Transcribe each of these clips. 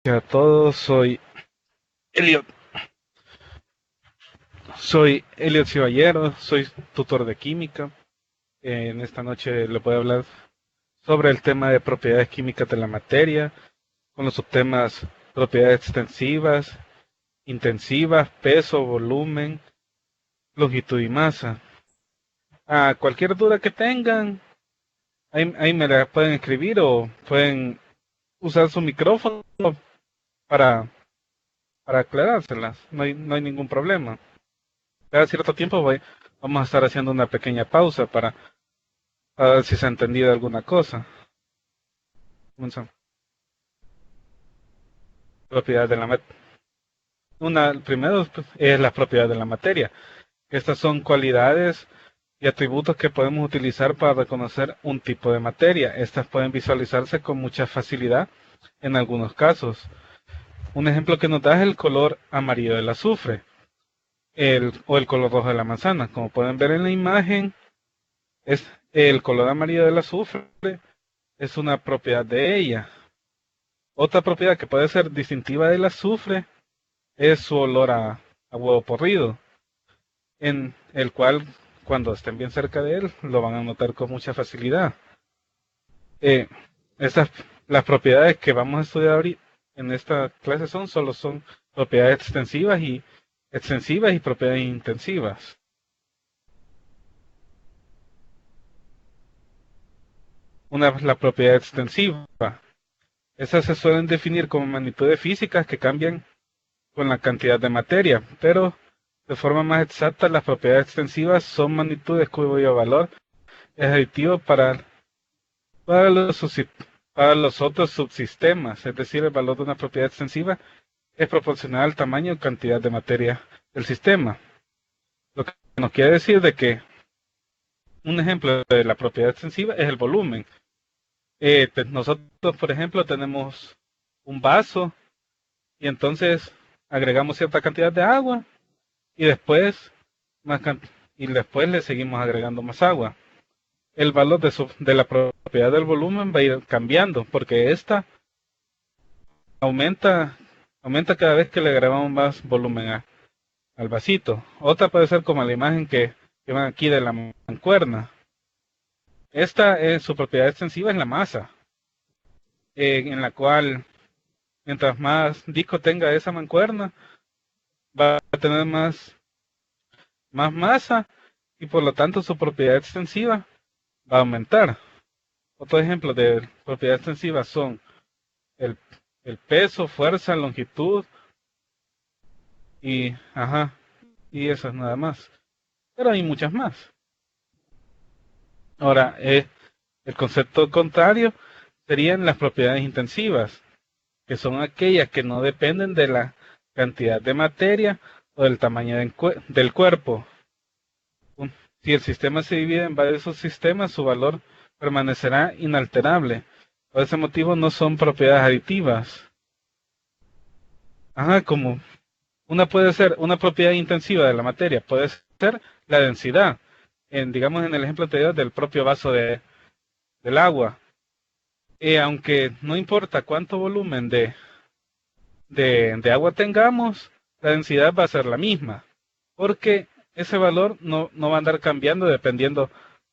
A todos, Elliot, soy Elliot Ciballero, soy tutor de química. En esta noche le voy a hablar sobre el tema de propiedades químicas de la materia, con los subtemas propiedades extensivas, intensivas, peso, volumen, longitud y masa. A cualquier duda que tengan, ahí me la pueden escribir o pueden usar su micrófono para, para aclarárselas. No hay ningún problema. Cada cierto tiempo vamos a estar haciendo una pequeña pausa para ver si se ha entendido alguna cosa. Comenzamos. Propiedades de la materia. Primero pues, es la propiedad de la materia. Estas son cualidades y atributos que podemos utilizar para reconocer un tipo de materia. Estas pueden visualizarse con mucha facilidad en algunos casos. Un ejemplo que nos da es el color amarillo del azufre o el color rojo de la manzana. Como pueden ver en la imagen, es el color amarillo del azufre es una propiedad de ella. Otra propiedad que puede ser distintiva del azufre es su olor a huevo podrido, en el cual cuando estén bien cerca de él lo van a notar con mucha facilidad. Eh, estas, las propiedades que vamos a estudiar ahorita en esta clase solo son propiedades extensivas y propiedades intensivas. La propiedad extensiva. Esas se suelen definir como magnitudes físicas que cambian con la cantidad de materia, pero de forma más exacta las propiedades extensivas son magnitudes cuyo valor es aditivo para los otros subsistemas, es decir, el valor de una propiedad extensiva es proporcional al tamaño y cantidad de materia del sistema. Lo que nos quiere decir de que un ejemplo de la propiedad extensiva es el volumen. Nosotros, por ejemplo, tenemos un vaso y entonces agregamos cierta cantidad de agua y después le seguimos agregando más agua. El valor de la propiedad del volumen va a ir cambiando porque esta aumenta cada vez que le agregamos más volumen al vasito. Otra puede ser como la imagen que van aquí de la mancuerna. Esta su propiedad extensiva es la masa, en la cual mientras más disco tenga esa mancuerna, va a tener más masa y por lo tanto su propiedad extensiva va a aumentar. Otro ejemplo de propiedad extensiva son el, el peso, fuerza, longitud y esas nada más. Pero hay muchas más. Ahora, el concepto contrario serían las propiedades intensivas, que son aquellas que no dependen de la cantidad de materia o del tamaño del cuerpo. Si el sistema se divide en varios subsistemas, su valor permanecerá inalterable. Por ese motivo no son propiedades aditivas. Como puede ser una propiedad intensiva de la materia, puede ser la densidad. Digamos en el ejemplo anterior del propio vaso del agua. Aunque no importa cuánto volumen de agua tengamos, la densidad va a ser la misma, porque ese valor no va a andar cambiando dependiendo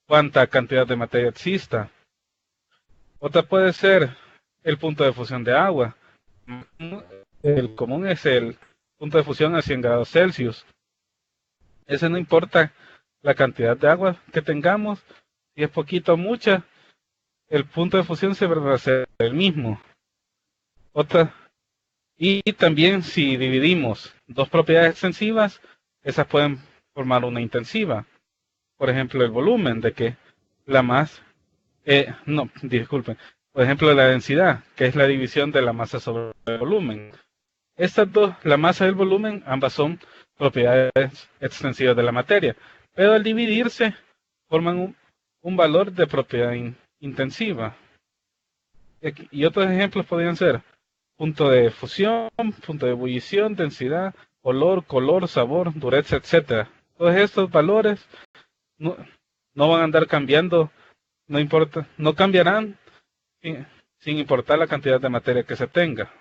cuánta cantidad de materia exista. Otra puede ser el punto de fusión de agua. El común es el punto de fusión a 100 grados Celsius. Ese no importa la cantidad de agua que tengamos, si es poquito o mucha, el punto de fusión siempre va a ser el mismo. Y también si dividimos dos propiedades extensivas, esas pueden formar una intensiva. Por ejemplo, el volumen, de que disculpen. Por ejemplo, la densidad, que es la división de la masa sobre el volumen. Estas dos, la masa y el volumen, ambas son propiedades extensivas de la materia, pero al dividirse forman un valor de propiedad intensiva. Y otros ejemplos podrían ser punto de fusión, punto de ebullición, densidad, olor, color, sabor, dureza, etcétera. Todos estos valores no van a andar cambiando, no cambiarán sin importar la cantidad de materia que se tenga.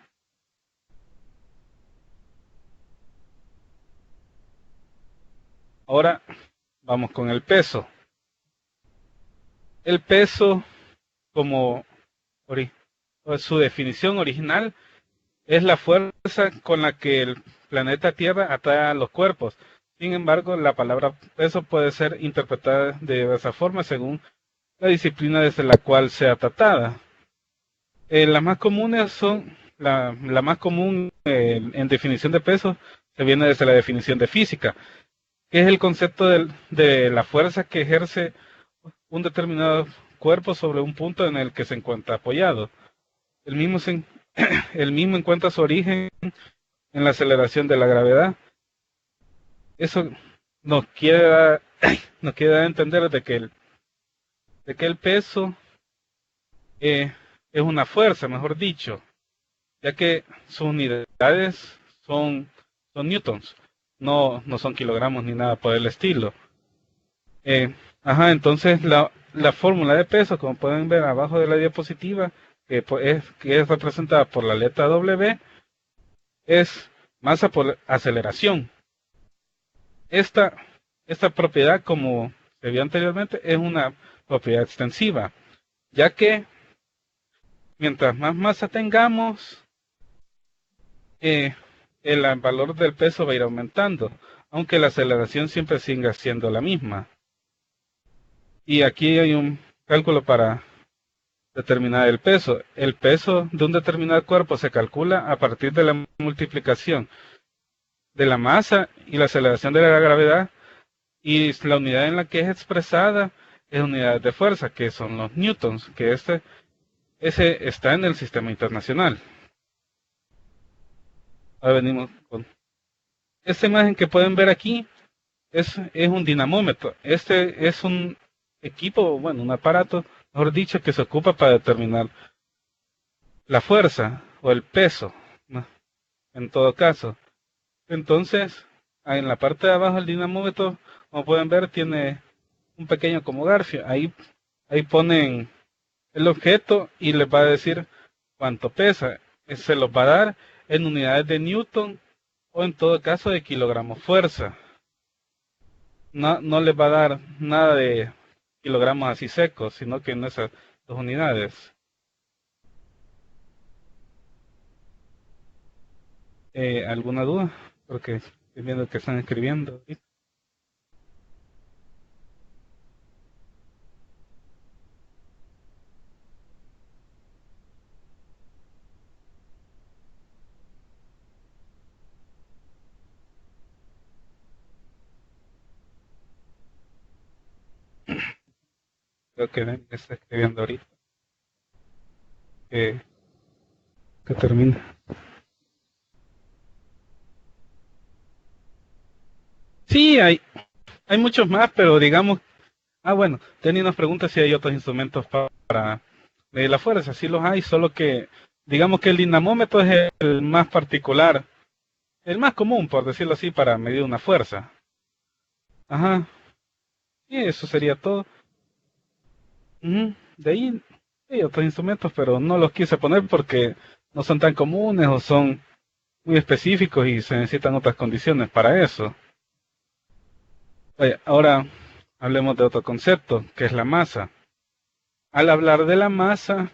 Ahora vamos con el peso. El peso, como su definición original, es la fuerza con la que el planeta Tierra atrae a los cuerpos. Sin embargo, la palabra peso puede ser interpretada de diversas formas según la disciplina desde la cual sea tratada. Las más comunes son, la más común en definición de peso se viene desde la definición de física, que es el concepto de la fuerza que ejerce un determinado cuerpo sobre un punto en el que se encuentra apoyado. El mismo, el mismo encuentra su origen en la aceleración de la gravedad. Eso nos quiere dar, nos quiere dar a entender de que el peso es una fuerza, mejor dicho, ya que sus unidades son newtons, no son kilogramos ni nada por el estilo. Entonces la fórmula de peso, como pueden ver abajo de la diapositiva, que es representada por la letra W, es masa por aceleración. Esta propiedad, como se vio anteriormente, es una propiedad extensiva, ya que mientras más masa tengamos, el valor del peso va a ir aumentando, aunque la aceleración siempre siga siendo la misma. Y aquí hay un cálculo para determinar el peso. El peso de un determinado cuerpo se calcula a partir de la multiplicación de la masa y la aceleración de la gravedad, y la unidad en la que es expresada es unidades de fuerza, que son los newtons, que ese está en el sistema internacional. Ahora venimos con esta imagen que pueden ver aquí. Es un dinamómetro. Este es un equipo, bueno, un aparato, mejor dicho, que se ocupa para determinar la fuerza o el peso, ¿no? En todo caso. Entonces, en la parte de abajo del dinamómetro, como pueden ver, tiene un pequeño como garfio. Ahí ponen el objeto y les va a decir cuánto pesa. Se los va a dar en unidades de newton o en todo caso de kilogramos fuerza. No les va a dar nada de kilogramos así secos, sino que en esas dos unidades. ¿Alguna duda? Porque estoy viendo que están escribiendo. Creo que me está escribiendo ahorita. Que termine. Sí, hay muchos más, pero digamos, bueno, tenía unas preguntas si hay otros instrumentos para medir la fuerza. Sí los hay, solo que digamos que el dinamómetro es el más particular, el más común, por decirlo así, para medir una fuerza. Ajá, y eso sería todo. De ahí hay otros instrumentos, pero no los quise poner porque no son tan comunes o son muy específicos y se necesitan otras condiciones para eso. Ahora hablemos de otro concepto, que es la masa. Al hablar de la masa,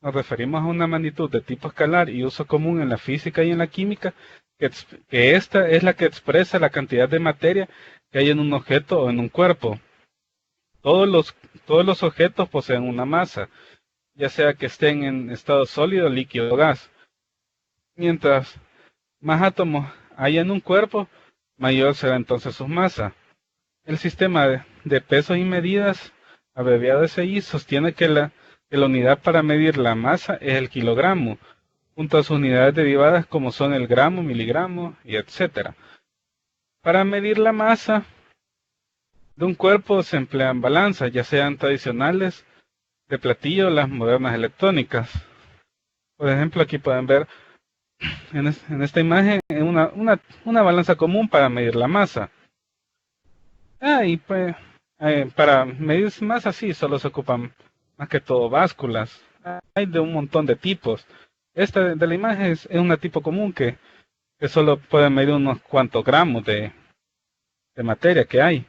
nos referimos a una magnitud de tipo escalar y uso común en la física y en la química, que esta es la que expresa la cantidad de materia que hay en un objeto o en un cuerpo. Todos los objetos poseen una masa, ya sea que estén en estado sólido, líquido o gas. Mientras más átomos hay en un cuerpo, mayor será entonces su masa. El sistema de pesos y medidas, abreviado SI, sostiene que la unidad para medir la masa es el kilogramo, junto a sus unidades derivadas como son el gramo, miligramo y etc. Para medir la masa de un cuerpo se emplean balanzas, ya sean tradicionales de platillo o las modernas electrónicas. Por ejemplo, aquí pueden ver en esta imagen una balanza común para medir la masa. Y pues para medir masa sí, solo se ocupan más que todo básculas. Hay de un montón de tipos. Esta de la imagen es una tipo común que solo puede medir unos cuantos gramos de materia que hay.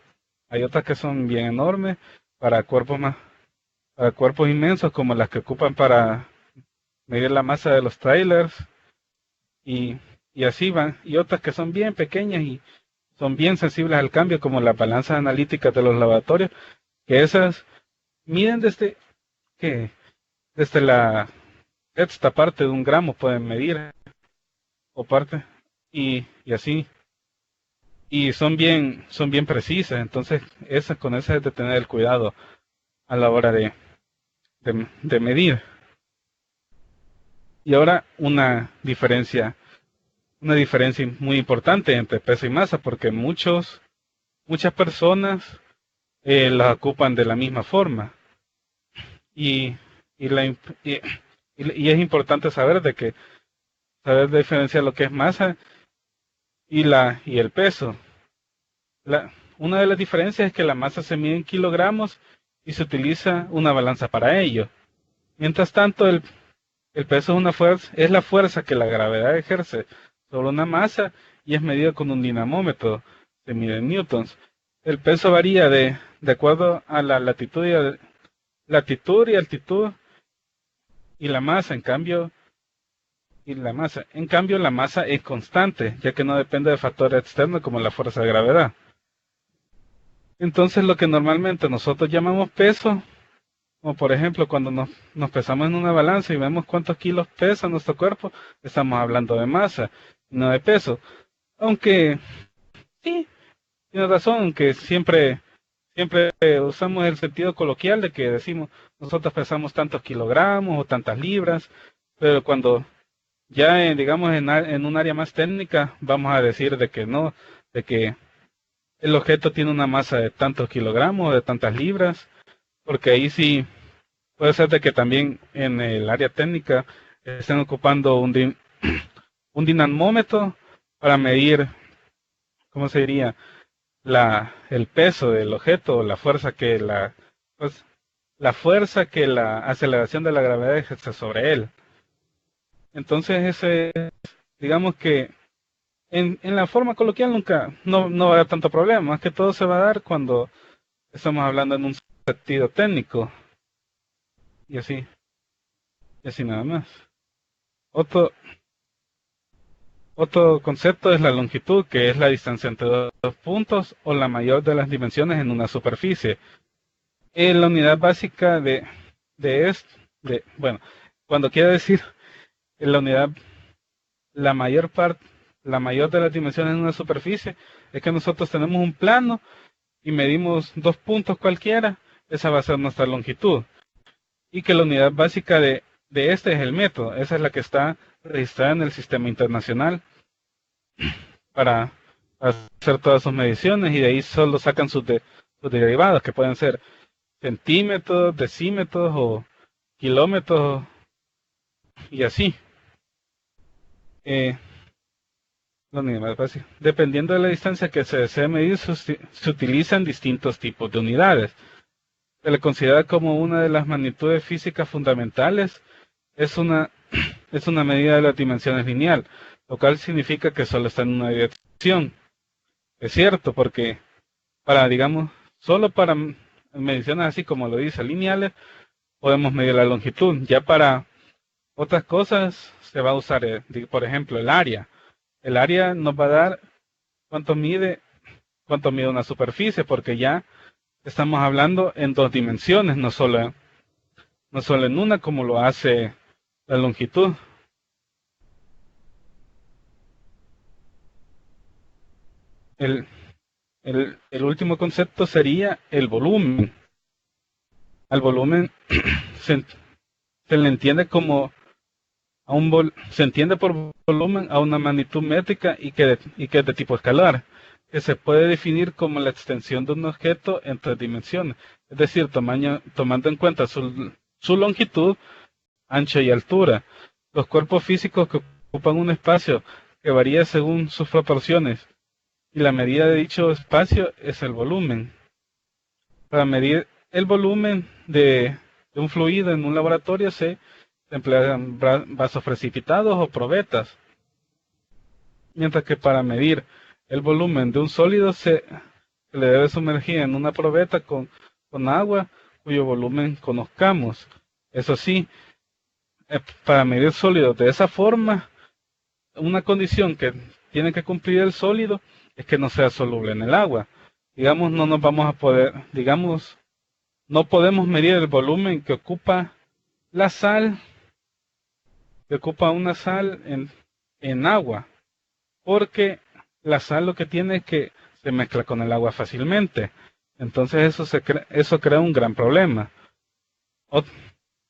Hay otras que son bien enormes para para cuerpos inmensos como las que ocupan para medir la masa de los trailers y, y así van. Y otras que son bien pequeñas y son bien sensibles al cambio como las balanzas analíticas de los laboratorios, que esas miden que desde la sexta parte de un gramo pueden medir o parte y así. Y son bien precisas, entonces con esas es de tener el cuidado a la hora de medir. Y ahora una diferencia muy importante entre peso y masa, porque muchas personas las ocupan de la misma forma. Y, y, la, imp- y es importante saber diferenciar lo que es masa y el peso. Una de las diferencias es que la masa se mide en kilogramos y se utiliza una balanza para ello. Mientras tanto, el peso es la fuerza que la gravedad ejerce sobre una masa y es medido con un dinamómetro, se mide en newtons. El peso varía de acuerdo a la latitud y altitud y la masa, en cambio, la masa es constante, ya que no depende de factores externos como la fuerza de gravedad. Entonces, lo que normalmente nosotros llamamos peso, como por ejemplo cuando nos pesamos en una balanza y vemos cuántos kilos pesa nuestro cuerpo, estamos hablando de masa, no de peso. Aunque sí, tiene razón, aunque siempre usamos el sentido coloquial de que decimos nosotros pesamos tantos kilogramos o tantas libras, pero cuando ya digamos en un área más técnica vamos a decir de que no, de que el objeto tiene una masa de tantos kilogramos o de tantas libras, porque ahí sí puede ser de que también en el área técnica estén ocupando un dinamómetro para medir, ¿cómo se diría? El peso del objeto, pues, la fuerza que la aceleración de la gravedad ejerce sobre él. Entonces digamos que en la forma coloquial no va a haber tanto problema, más que todo se va a dar cuando estamos hablando en un sentido técnico y y así nada más. Otro, Otro concepto es la longitud, que es la distancia entre dos puntos o la mayor de las dimensiones en una superficie. La unidad básica de esto, bueno, cuando quiere decir la unidad, la mayor parte, la mayor de las dimensiones en una superficie, es que nosotros tenemos un plano y medimos dos puntos cualquiera, esa va a ser nuestra longitud. Y que la unidad básica de este es el metro, esa es la que está registrada en el sistema internacional para hacer todas sus mediciones y de ahí solo sacan sus derivados, que pueden ser centímetros, decímetros o kilómetros y así. Eh, la unidad básica. Dependiendo de la distancia que se desee medir, se utilizan distintos tipos de unidades. Se le considera como una de las magnitudes físicas fundamentales. Es una, es una medida de las dimensiones lineal, lo cual significa que solo está en una dirección. Es cierto, porque digamos, solo para mediciones así como lo dice, lineales, podemos medir la longitud. Ya para otras cosas se va a usar, por ejemplo, el área. El área nos va a dar cuánto cuánto mide una superficie, porque ya estamos hablando en dos dimensiones, no solo en una como lo hace la longitud. El, el último concepto sería el volumen. Al volumen se, se le entiende como se entiende por volumen a una magnitud métrica y que es de tipo escalar, que se puede definir como la extensión de un objeto en tres dimensiones, es decir, tomando en cuenta su longitud, ancho y altura. Los cuerpos físicos que ocupan un espacio que varía según sus proporciones y la medida de dicho espacio es el volumen. Para medir el volumen de un fluido en un laboratorio se emplean vasos precipitados o probetas, mientras que para medir el volumen de un sólido se le debe sumergir en una probeta con agua cuyo volumen conozcamos. Eso sí, para medir sólidos de esa forma, una condición que tiene que cumplir el sólido es que no sea soluble en el agua. Digamos, no nos vamos a poder, digamos, no podemos medir el volumen que ocupa la sal, que ocupa una sal en agua, porque la sal lo que tiene es que se mezcla con el agua fácilmente. Entonces eso crea un gran problema. O,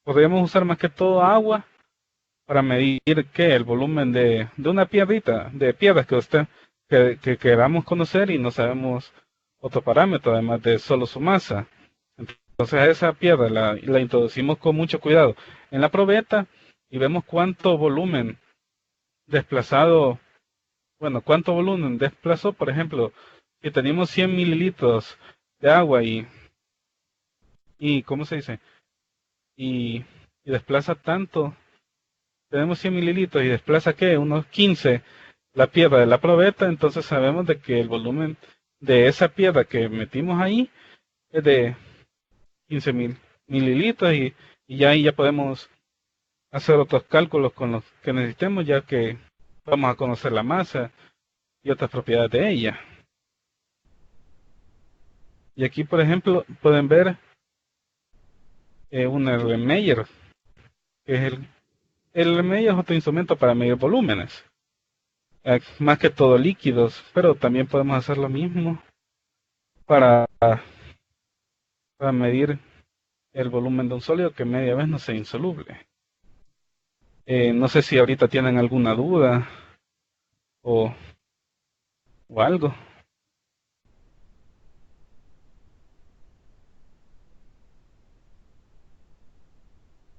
podríamos usar más que todo agua para medir el volumen de una piedrita, de piedras que queramos conocer y no sabemos otro parámetro, además de solo su masa. Entonces a esa piedra la introducimos con mucho cuidado en la probeta y vemos cuánto volumen desplazado, bueno, cuánto volumen desplazó, por ejemplo, si tenemos 100 mililitros de agua y ¿cómo se dice? Y desplaza tanto, tenemos 100 mililitros y desplaza ¿qué? Unos 15 la piedra de la probeta, entonces sabemos de que el volumen de esa piedra que metimos ahí es de 15.000 mililitros y ya ahí ya podemos hacer otros cálculos con los que necesitemos, ya que vamos a conocer la masa y otras propiedades de ella. Y aquí, por ejemplo, pueden ver un Erlenmeyer, que es el Erlenmeyer es otro instrumento para medir volúmenes, más que todo líquidos, pero también podemos hacer lo mismo para, para medir el volumen de un sólido que media vez no sea insoluble. No sé si ahorita tienen alguna duda o, o algo.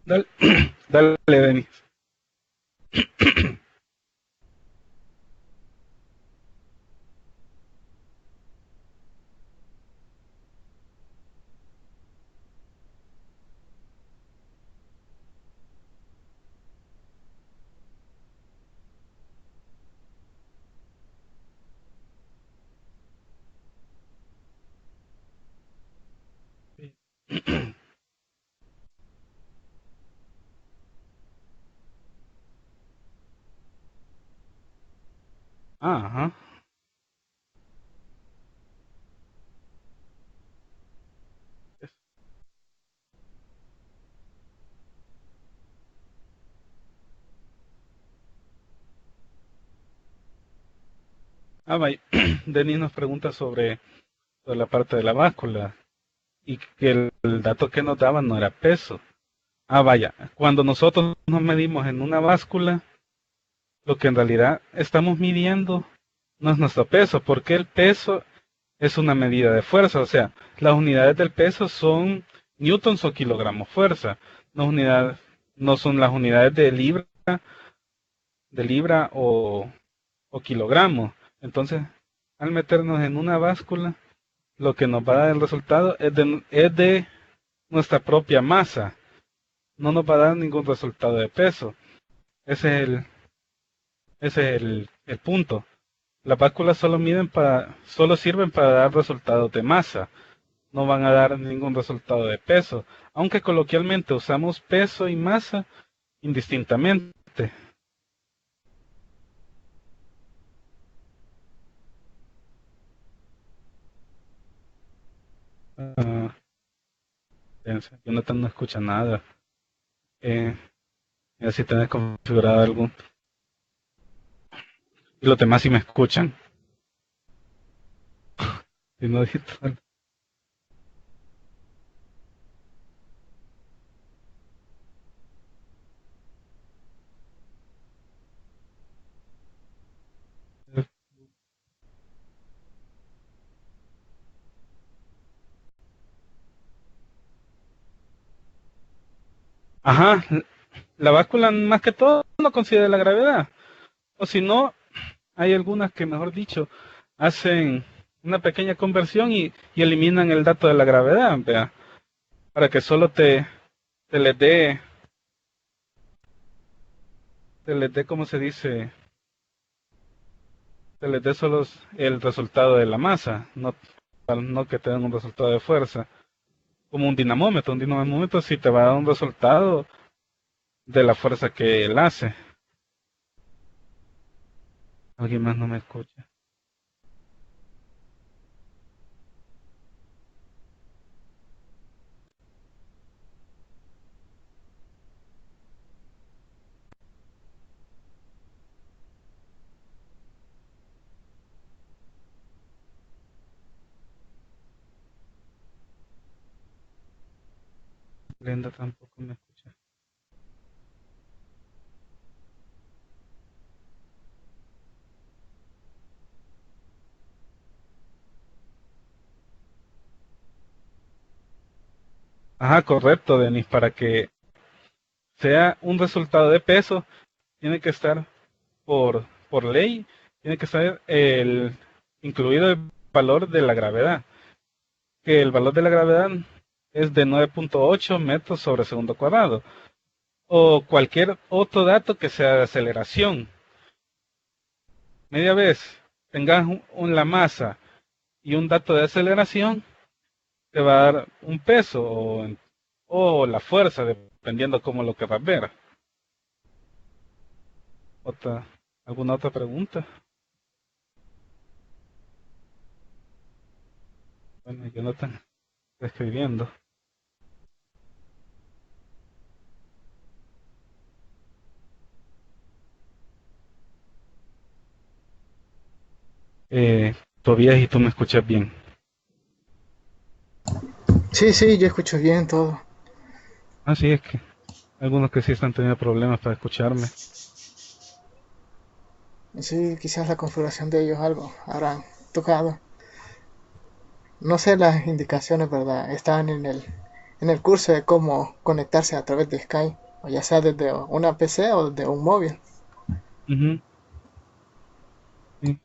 Dale, dale, Denis. Ajá. Vaya. Denis nos pregunta sobre la parte de la báscula y que el dato que nos daban no era peso. Vaya, cuando nosotros nos medimos en una báscula, lo que en realidad estamos midiendo no es nuestro peso, porque el peso es una medida de fuerza, o sea, las unidades del peso son newtons o kilogramos fuerza, no son las unidades de libra o kilogramos. Entonces, al meternos en una báscula, lo que nos va a dar el resultado es de nuestra propia masa, no nos va a dar ningún resultado de peso. Ese es el punto. Las básculas solo sirven para dar resultados de masa, no van a dar ningún resultado de peso, aunque coloquialmente usamos peso y masa indistintamente. Ah, Jonathan no escucha nada. Eh, Mira si tenés configurado algo. Y los demás sí me escuchan. Si no, ajá, la báscula más que todo no considera la gravedad. O si no, hay algunas que, mejor dicho, hacen una pequeña conversión y eliminan el dato de la gravedad, ¿vea? Para que solo te les dé, ¿cómo se dice? Te les dé solo el resultado de la masa. No, no que te den un resultado de fuerza. Como un dinamómetro sí te va a dar un resultado de la fuerza que él hace. Alguien más no me escucha. Glenda tampoco me escucha. Ajá, correcto, Denis. Para que sea un resultado de peso, tiene que estar por ley, tiene que estar incluido el valor de la gravedad. Que el valor de la gravedad es de 9.8 metros sobre segundo cuadrado. O cualquier otro dato que sea de aceleración. Media vez tengas la masa y un dato de aceleración, te va a dar un peso o la fuerza, dependiendo cómo lo querrás ver. Otra, ¿alguna otra pregunta? Bueno, Jonathan está escribiendo. Todavía y tú me escuchas bien. Sí, sí, yo escucho bien todo. Así es que algunos que sí están teniendo problemas para escucharme. Sí, quizás la configuración de ellos algo habrán tocado. No sé las indicaciones, ¿verdad? Estaban en el curso de cómo conectarse a través de Skype, o ya sea desde una PC o desde un móvil. Ujú, sí.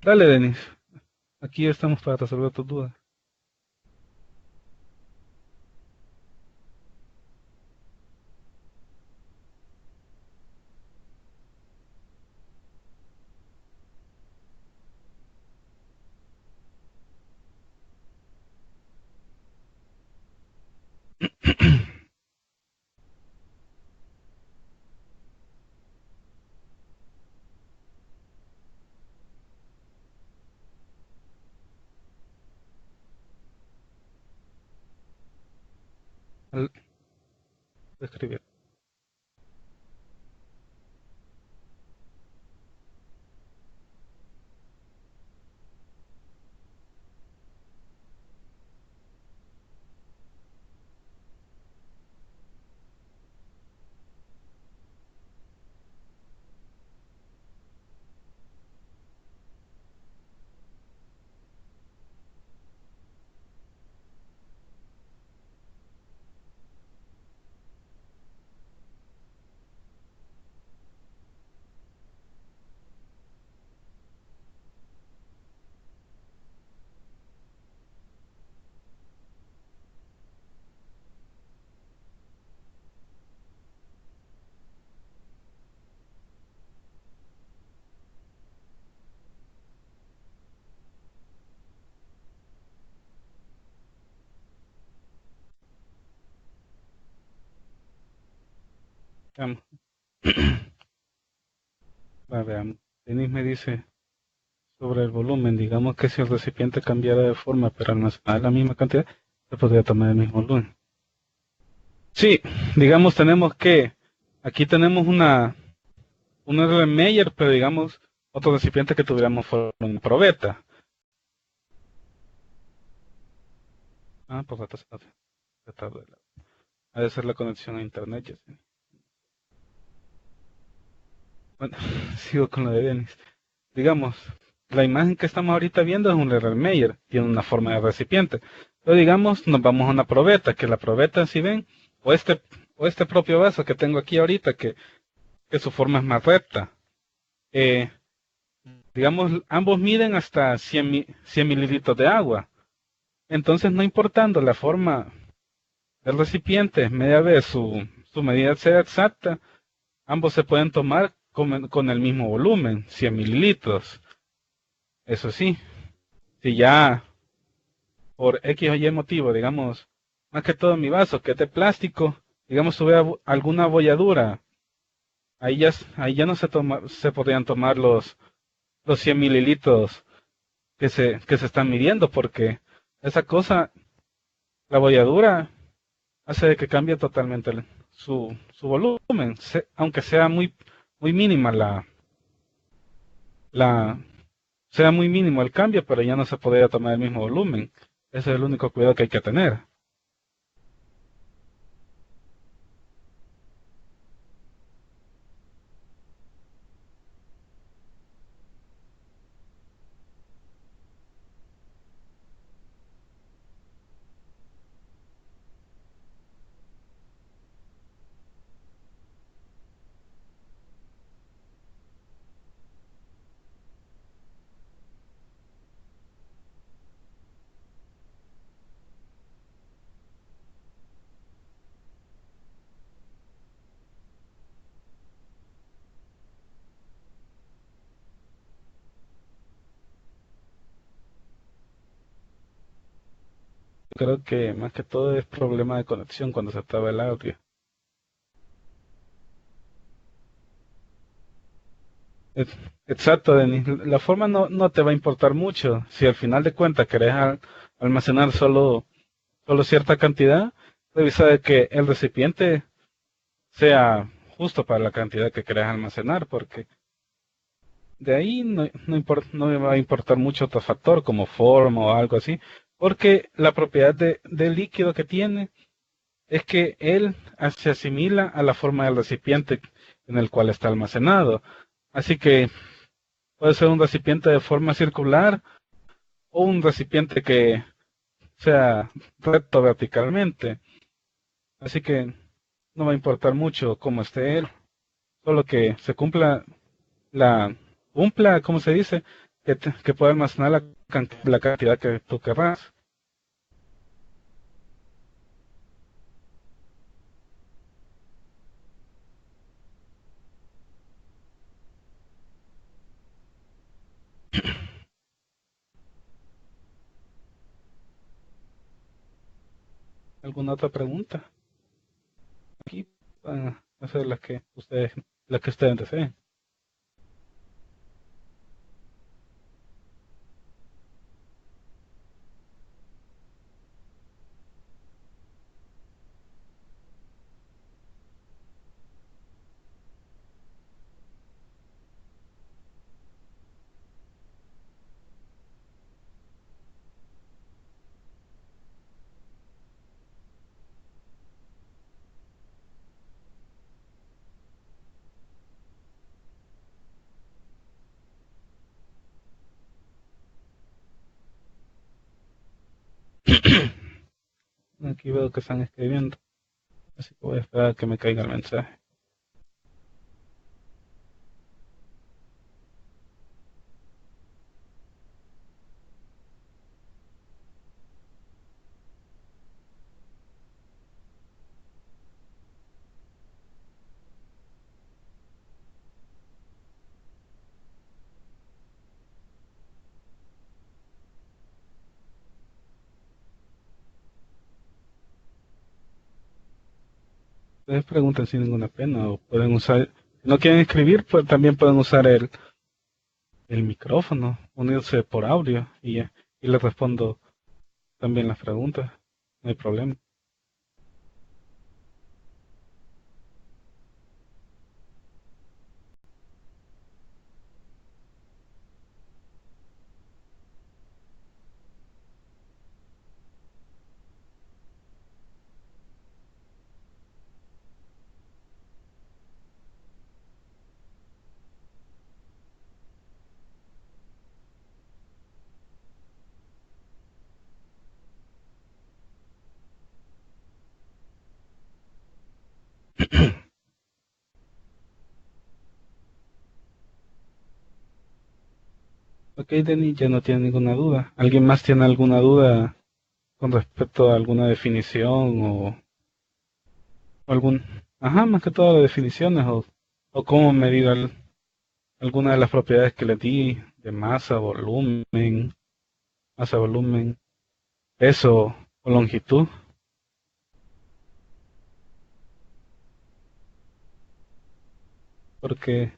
Dale, Denis. Aquí estamos para resolver tus dudas. Al escribir. Veamos. Veamos. Denis me dice sobre el volumen. Digamos que si el recipiente cambiara de forma pero almacenar la misma cantidad, se podría tomar el mismo volumen. Sí, digamos tenemos aquí tenemos un Erlenmeyer, pero digamos otro recipiente que tuviéramos una probeta. Ah, por rato se ha de ser la conexión a internet, ya sé. Bueno, sigo con lo de Denis. Digamos, la imagen que estamos ahorita viendo es un Erlenmeyer, tiene una forma de recipiente. Pero digamos, nos vamos a una probeta, que la probeta, si ven, o este, o este propio vaso que tengo aquí ahorita, que su forma es más recta. Eh, digamos, ambos miden hasta 100 mililitros de agua. Entonces, no importando la forma del recipiente, media vez su medida sea exacta, ambos se pueden tomar con el mismo volumen, 100 mililitros. Eso sí, si ya por X o Y motivo, digamos, más que todo mi vaso, que es de plástico, digamos, tuve alguna bolladura, ahí ya no se podrían tomar los 100 mililitros que se están midiendo, porque esa cosa, la bolladura, hace que cambie totalmente su volumen, aunque sea muy mínima la, sea muy mínimo el cambio, pero ya no se podría tomar el mismo volumen. Ese es el único cuidado que hay que tener. Creo que más que todo es problema de conexión cuando se traba el audio. Es- Exacto, Denis. La forma no te va a importar mucho. Si al final de cuentas querés almacenar solo cierta cantidad, revisa de que el recipiente sea justo para la cantidad que querés almacenar, porque de ahí no me va a importar mucho otro factor como forma o algo así, porque la propiedad del líquido que tiene es que él se asimila a la forma del recipiente en el cual está almacenado. Así que puede ser un recipiente de forma circular o un recipiente que sea recto verticalmente. Así que no va a importar mucho cómo esté él, solo que se cumpla, ¿cómo se dice? Que pueda almacenar la cantidad que tú querrás. ¿Alguna otra pregunta? Aquí, hacer las que ustedes deseen. Aquí veo que están escribiendo, así que voy a esperar a que me caiga el mensaje. Ustedes preguntan sin ninguna pena o pueden usar, si no quieren escribir, pues también pueden usar el micrófono, unirse por audio y les respondo también las preguntas, no hay problema. Ok, Denis, ya no tiene ninguna duda. ¿Alguien más tiene alguna duda con respecto a alguna definición o ajá, más que todo las definiciones o cómo medir alguna de las propiedades que le di de masa, volumen, peso o longitud, porque,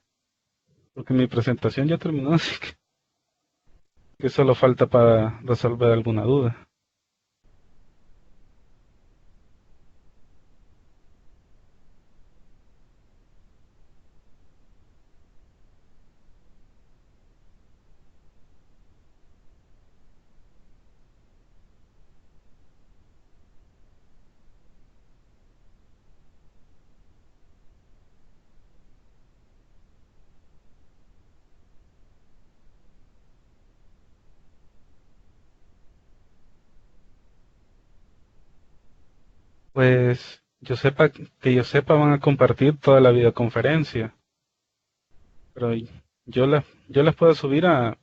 porque mi presentación ya terminó, así que solo falta para resolver alguna duda. Pues yo sepa van a compartir toda la videoconferencia, pero yo las puedo subir a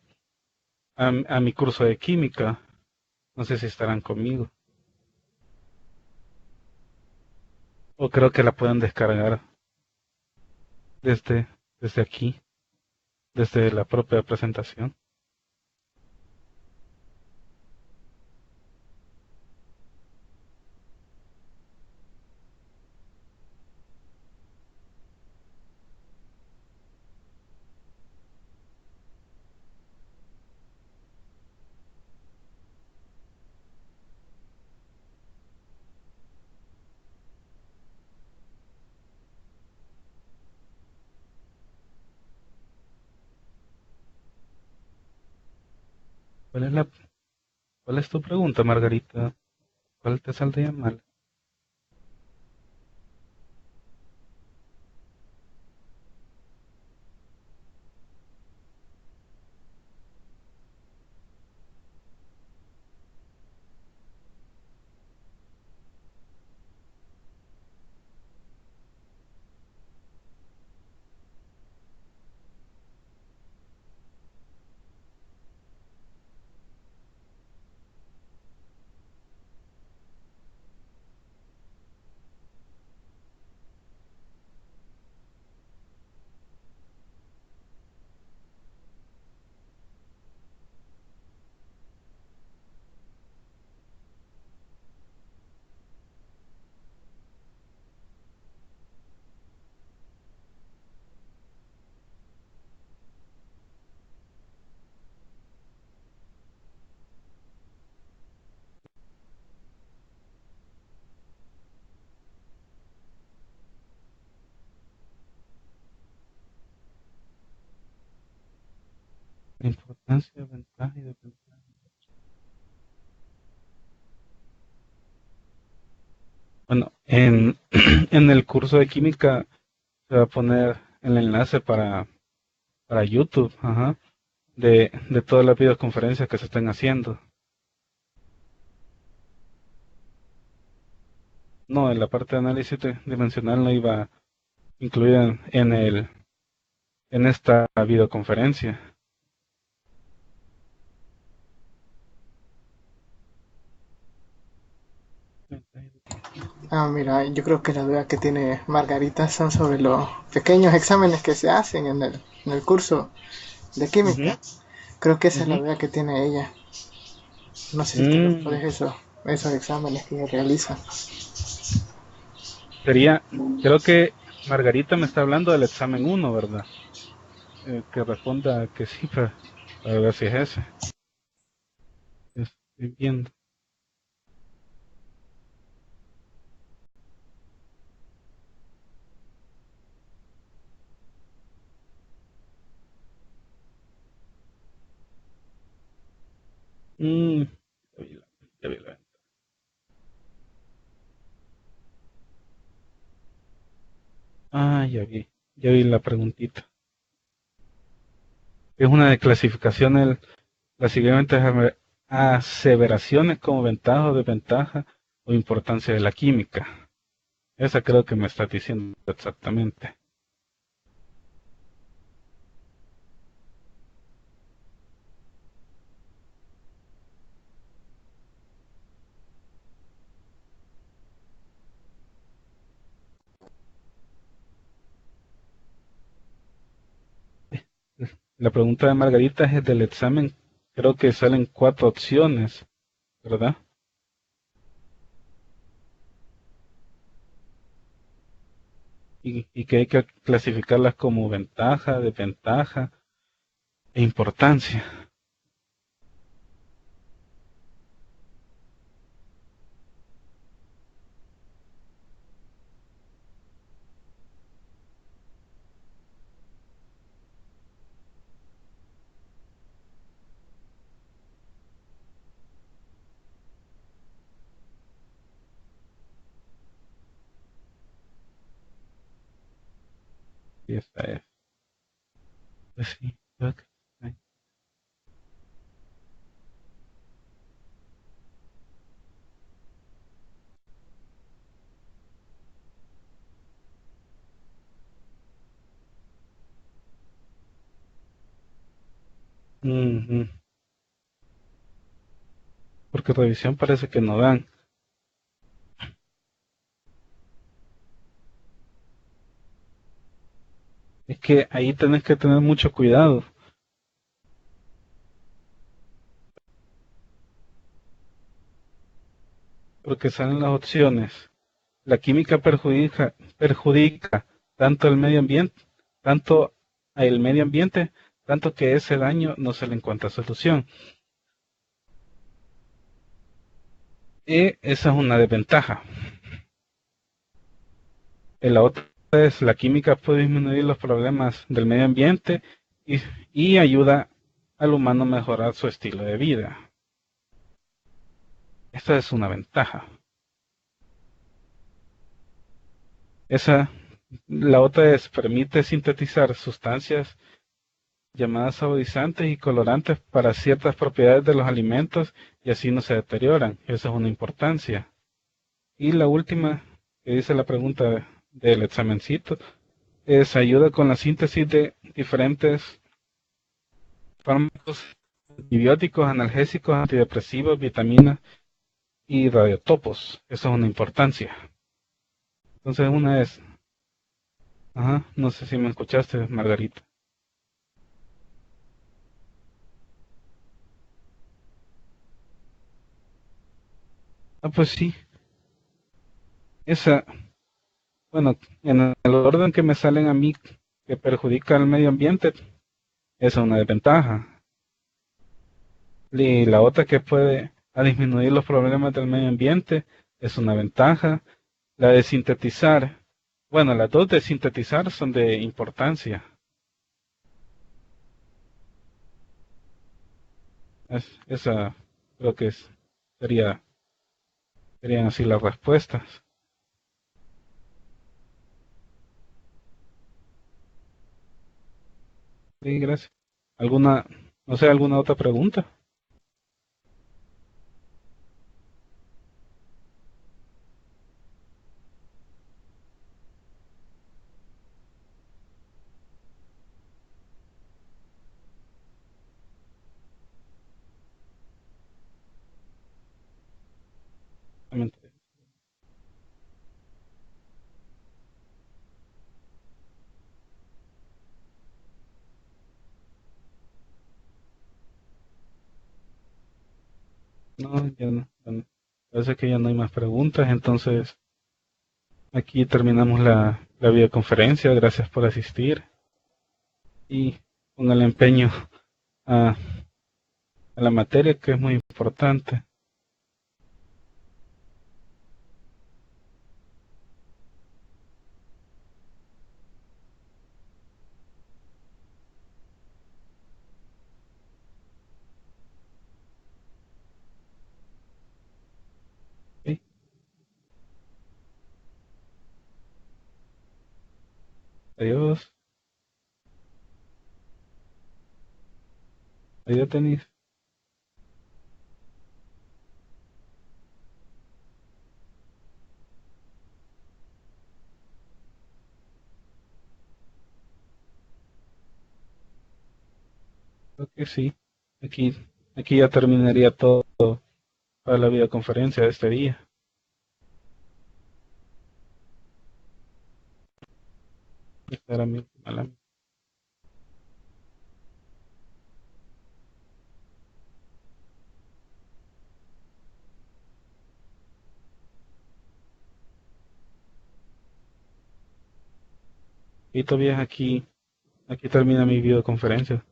mi curso de química. No sé si estarán conmigo. O creo que la pueden descargar desde, desde aquí, desde la propia presentación. ¿Cuál es cuál es tu pregunta, Margarita? ¿Cuál te saldría mal? La importancia, ventaja y desventaja. Bueno, en el curso de química se va a poner el enlace para YouTube, ajá, de todas las videoconferencias que se están haciendo. No, en la parte de análisis dimensional no iba incluida en esta videoconferencia. Ah, mira, yo creo que la duda que tiene Margarita son sobre los pequeños exámenes que se hacen en el curso de Ujú, química. Creo que esa es la ujú. duda que tiene ella. No sé si tú Mm, respondes esos exámenes que ella realiza. sería, creo que Margarita me está hablando del examen uno, ¿verdad? Que responda que sí, para ver si es ese. Estoy viendo. Mm, ya vi ya vi ya vi la preguntita. Es una de clasificación las siguientes aseveraciones como ventaja o desventaja o importancia de la química. Esa creo que me está diciendo exactamente. La pregunta de Margarita es del examen. Creo que salen 4 opciones, ¿verdad? Y que hay que clasificarlas como ventaja, desventaja e importancia. Y esta es. Pues sí, creo que sí. Ujú. Porque revisión parece que no dan. Es que ahí tenés que tener mucho cuidado, porque salen las opciones. La química perjudica tanto el medio ambiente, tanto al medio ambiente, tanto que ese daño no se le encuentra solución. Y esa es una desventaja. Y la otra es la química puede disminuir los problemas del medio ambiente y, y ayuda al humano a mejorar su estilo de vida. Esta es una ventaja. Esa, la otra es permite sintetizar sustancias llamadas saborizantes y colorantes para ciertas propiedades de los alimentos y así no se deterioran. Esa es una importancia. Y la última, que dice la pregunta del examencito, es ayuda con la síntesis de diferentes fármacos, antibióticos, analgésicos, antidepresivos, vitaminas y radiotopos. Eso es una importancia. Entonces una es, ajá, no sé si me escuchaste, Margarita. Ah, pues sí, esa, bueno, en el orden que me salen a mí que perjudica al medio ambiente, esa es una desventaja. Y la otra que puede a disminuir los problemas del medio ambiente es una ventaja. La de sintetizar, bueno, las dos de sintetizar son de importancia. Esa creo que sería, serían así las respuestas. Sí, gracias. ¿Alguna, no sé, alguna otra pregunta? No, ya no. Bueno, parece que ya no hay más preguntas, entonces aquí terminamos la videoconferencia. Gracias por asistir y con el empeño a, a la materia que es muy importante. ¿Sí? Adiós, adiós, tenis. Creo que sí. Aquí, aquí ya terminaría todo para la videoconferencia de este día. Esta era mi última lámina. Y todavía aquí termina mi videoconferencia.